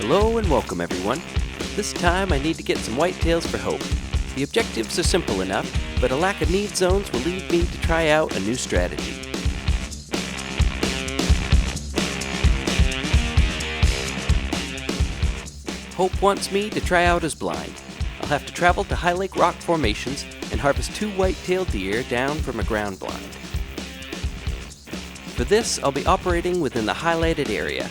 Hello and welcome everyone. This time I need to get some whitetails for Hope. The objectives are simple enough, but a lack of need zones will lead me to try out a new strategy. Hope wants me to try out his blind. I'll have to travel to high lake rock formations and harvest 2 whitetail deer down from a ground blind. For this, I'll be operating within the highlighted area.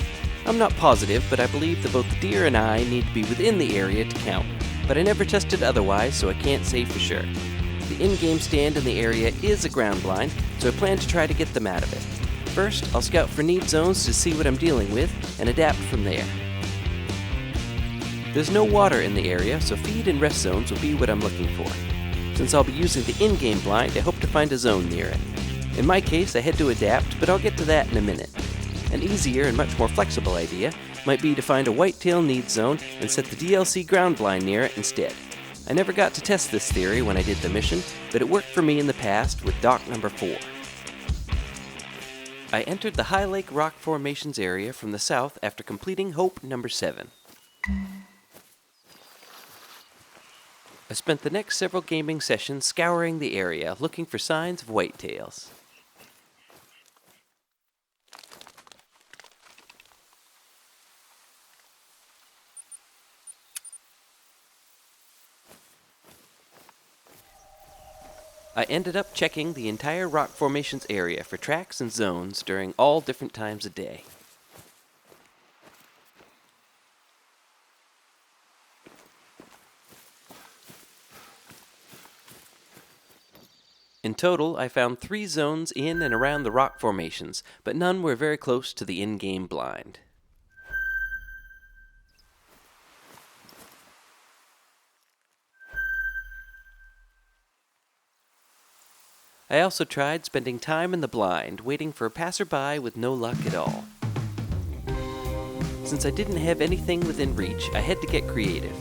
I'm not positive, but I believe that both the deer and I need to be within the area to count, but I never tested otherwise, so I can't say for sure. The in-game stand in the area is a ground blind, so I plan to try to get them out of it. First, I'll scout for need zones to see what I'm dealing with and adapt from there. There's no water in the area, so feed and rest zones will be what I'm looking for. Since I'll be using the in-game blind, I hope to find a zone near it. In my case, I had to adapt, but I'll get to that in a minute. An easier and much more flexible idea might be to find a whitetail need zone and set the DLC ground blind near it instead. I never got to test this theory when I did the mission, but it worked for me in the past with dock number 4. I entered the High Lake Rock Formations area from the south after completing Hope number 7. I spent the next several gaming sessions scouring the area looking for signs of whitetails. I ended up checking the entire rock formations area for tracks and zones during all different times of day. In total, I found 3 zones in and around the rock formations, but none were very close to the in-game blind. I also tried spending time in the blind, waiting for a passerby with no luck at all. Since I didn't have anything within reach, I had to get creative.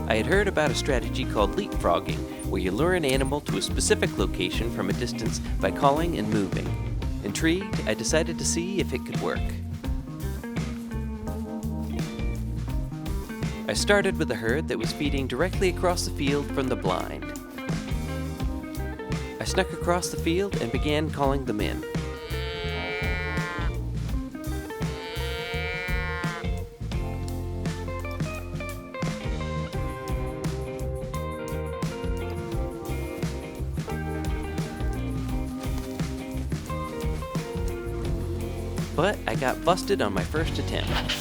I had heard about a strategy called leapfrogging, where you lure an animal to a specific location from a distance by calling and moving. Intrigued, I decided to see if it could work. I started with a herd that was feeding directly across the field from the blind. I snuck across the field and began calling them in. But I got busted on my first attempt.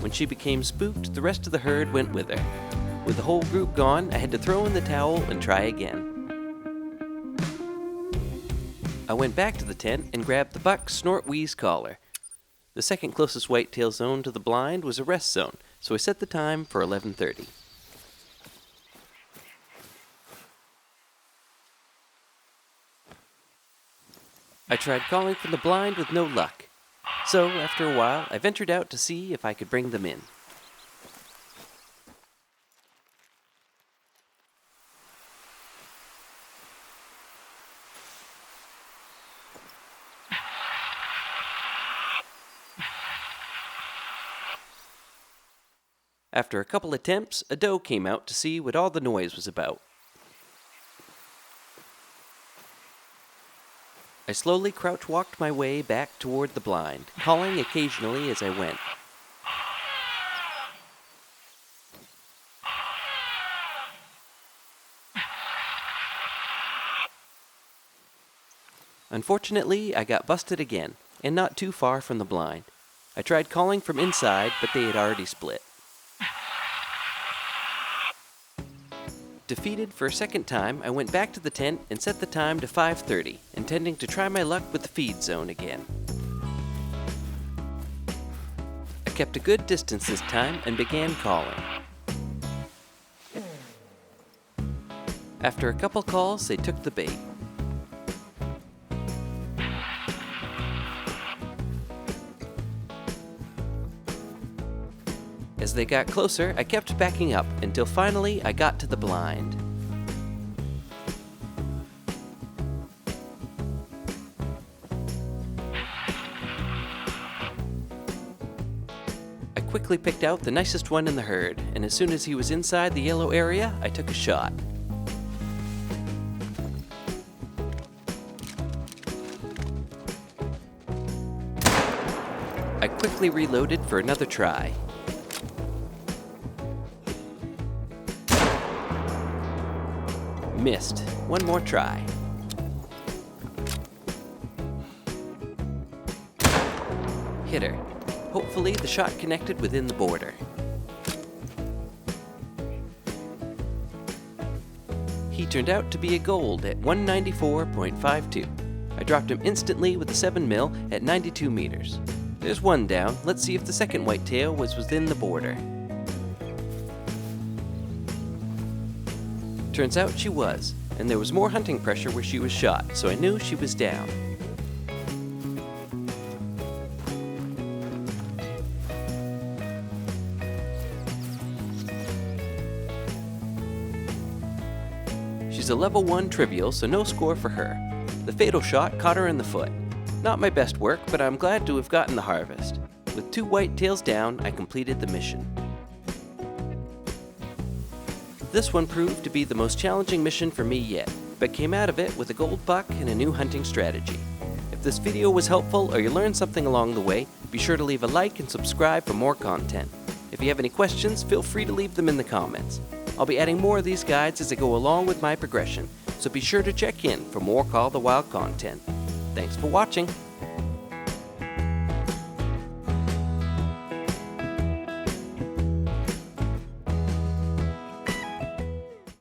When she became spooked, the rest of the herd went with her. With the whole group gone, I had to throw in the towel and try again. I went back to the tent and grabbed the buck snort wheeze collar. The second closest whitetail zone to the blind was a rest zone, so I set the time for 11:30. I tried calling from the blind with no luck. So, after a while, I ventured out to see if I could bring them in. After a couple attempts, a doe came out to see what all the noise was about. I slowly crouch-walked my way back toward the blind, calling occasionally as I went. Unfortunately, I got busted again, and not too far from the blind. I tried calling from inside, but they had already split. Defeated for a second time, I went back to the tent and set the time to 5:30, intending to try my luck with the feed zone again. I kept a good distance this time and began calling. After a couple calls, they took the bait. As they got closer, I kept backing up until finally I got to the blind. quickly picked out the nicest one in the herd, and as soon as he was inside the yellow area, I took a shot. I quickly reloaded for another try. Missed. One more try. Hit her. Hopefully the shot connected within the border. He turned out to be a gold at 194.52. I dropped him instantly with a 7mm at 92 meters. There's one down. Let's see if the second whitetail was within the border. Turns out she was, and there was more hunting pressure where she was shot, so I knew she was down. She's a level 1 trivial, so no score for her. The fatal shot caught her in the foot. Not my best work, but I'm glad to have gotten the harvest. With 2 whitetails down, I completed the mission. This one proved to be the most challenging mission for me yet, but came out of it with a gold buck and a new hunting strategy. If this video was helpful or you learned something along the way, be sure to leave a like and subscribe for more content. If you have any questions, feel free to leave them in the comments. I'll be adding more of these guides as I go along with my progression, so be sure to check in for more Call the Wild content. Thanks for watching.